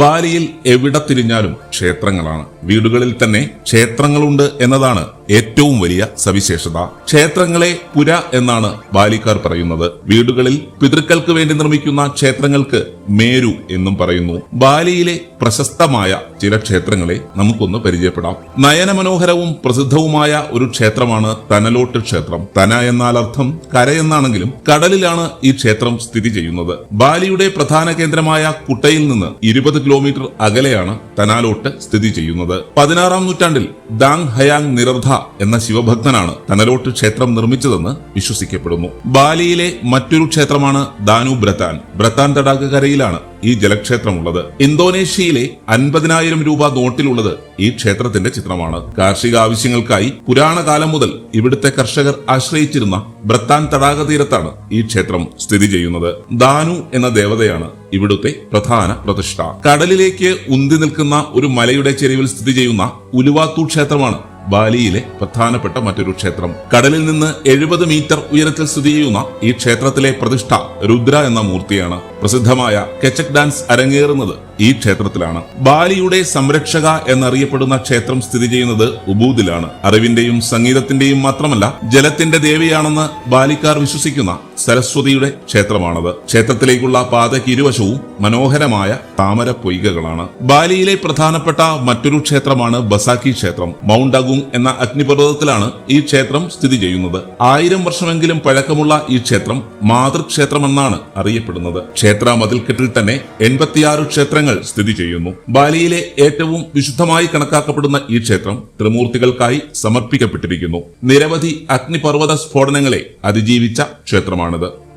ബാലിയിൽ എവിടെ തിരിഞ്ഞാലും ക്ഷേത്രങ്ങളാണ്. വീടുകളിൽ തന്നെ ക്ഷേത്രങ്ങളുണ്ട് എന്നതാണ് ഏറ്റവും വലിയ സവിശേഷത. ക്ഷേത്രങ്ങളെ പുര എന്നാണ് ബാലിക്കാർ പറയുന്നത്. വീടുകളിൽ പിതൃക്കൾക്ക് വേണ്ടി നിർമ്മിക്കുന്ന ക്ഷേത്രങ്ങൾക്ക് മേരു എന്നും പറയുന്നു. ബാലിയിലെ പ്രശസ്തമായ ചില ക്ഷേത്രങ്ങളെ നമുക്കൊന്ന് പരിചയപ്പെടാം. നയനമനോഹരവും പ്രസിദ്ധവുമായ ഒരു ക്ഷേത്രമാണ് തനലോട്ട് ക്ഷേത്രം. തന എന്നാൽ അർത്ഥം കര എന്നാണെങ്കിലും കടലിലാണ് ഈ ക്ഷേത്രം സ്ഥിതി ചെയ്യുന്നത്. ബാലിയുടെ പ്രധാന കേന്ദ്രമായ കുട്ടയിൽ നിന്ന് 20 കിലോമീറ്റർ അകലെയാണ് തനാലോട്ട് സ്ഥിതി ചെയ്യുന്നത്. 16-ാം നൂറ്റാണ്ടിൽ ദാങ് ഹയാങ് നിരർധ എന്ന ശിവഭക്തനാണ് തനലോട്ട് ക്ഷേത്രം നിർമ്മിച്ചതെന്ന് വിശ്വസിക്കപ്പെടുന്നു. ബാലിയിലെ മറ്റൊരു ക്ഷേത്രമാണ് ദാനു ബ്രത്താൻ. ബ്രത്താൻ തടാകക്കരയിലാണ് ഈ ജലക്ഷേത്രമുള്ളത്. ഇന്തോനേഷ്യയിലെ 50,000 രൂപ നോട്ടിലുള്ളത് ഈ ക്ഷേത്രത്തിന്റെ ചിത്രമാണ്. കാർഷിക ആവശ്യങ്ങൾക്കായി പുരാണ കാലം മുതൽ ഇവിടുത്തെ കർഷകർ ആശ്രയിച്ചിരുന്ന ബ്രത്താൻ തടാക തീരത്താണ് ഈ ക്ഷേത്രം സ്ഥിതി ചെയ്യുന്നത്. ദാനു എന്ന ദേവതയാണ് ഇവിടുത്തെ പ്രധാന പ്രതിഷ്ഠ. കടലിലേക്ക് ഉന്തി നിൽക്കുന്ന ഒരു മലയുടെ ചെരിവിൽ സ്ഥിതി ചെയ്യുന്ന ഉലുവാത്തു ക്ഷേത്രമാണ് ബാലിയിലെ പ്രധാനപ്പെട്ട മറ്റൊരു ക്ഷേത്രം. കടലിൽ നിന്ന് 70 മീറ്റർ ഉയരത്തിൽ സ്ഥിതി ചെയ്യുന്ന ഈ ക്ഷേത്രത്തിലെ പ്രതിഷ്ഠ രുദ്ര എന്ന മൂർത്തിയാണ്. പ്രസിദ്ധമായ കെച്ചക് ഡാൻസ് അരങ്ങേറുന്നത് ഈ ക്ഷേത്രത്തിലാണ്. ബാലിയുടെ സംരക്ഷക എന്നറിയപ്പെടുന്ന ക്ഷേത്രം സ്ഥിതി ചെയ്യുന്നത് ഉബൂദിലാണ്. അറിവിന്റെയും സംഗീതത്തിന്റെയും മാത്രമല്ല ജലത്തിന്റെ ദേവിയാണെന്ന് ബാലിക്കാർ വിശ്വസിക്കുന്ന സരസ്വതിയുടെ ക്ഷേത്രമാണത്. ക്ഷേത്രത്തിലേക്കുള്ള പാതയ്ക്ക് ഇരുവശവും മനോഹരമായ താമര പൊയ്കകളാണ്. ബാലിയിലെ പ്രധാനപ്പെട്ട മറ്റൊരു ക്ഷേത്രമാണ് ബസാക്കി ക്ഷേത്രം. മൗണ്ട് അഗുങ് എന്ന അഗ്നിപർവ്വതത്തിലാണ് ഈ ക്ഷേത്രം സ്ഥിതി ചെയ്യുന്നത്. 1000 വർഷമെങ്കിലും പഴക്കമുള്ള ഈ ക്ഷേത്രം മാതൃക്ഷേത്രമെന്നാണ് അറിയപ്പെടുന്നത്. ക്ഷേത്ര മതിൽക്കെട്ടിൽ തന്നെ 86 ക്ഷേത്രങ്ങൾ സ്ഥിതി ചെയ്യുന്നു. ബാലിയിലെ ഏറ്റവും വിശുദ്ധമായി കണക്കാക്കപ്പെടുന്ന ഈ ക്ഷേത്രം ത്രിമൂർത്തികൾക്കായി സമർപ്പിക്കപ്പെട്ടിരിക്കുന്നു. നിരവധി അഗ്നിപർവ്വത സ്ഫോടനങ്ങളെ അതിജീവിച്ച ക്ഷേത്രമാണിത്.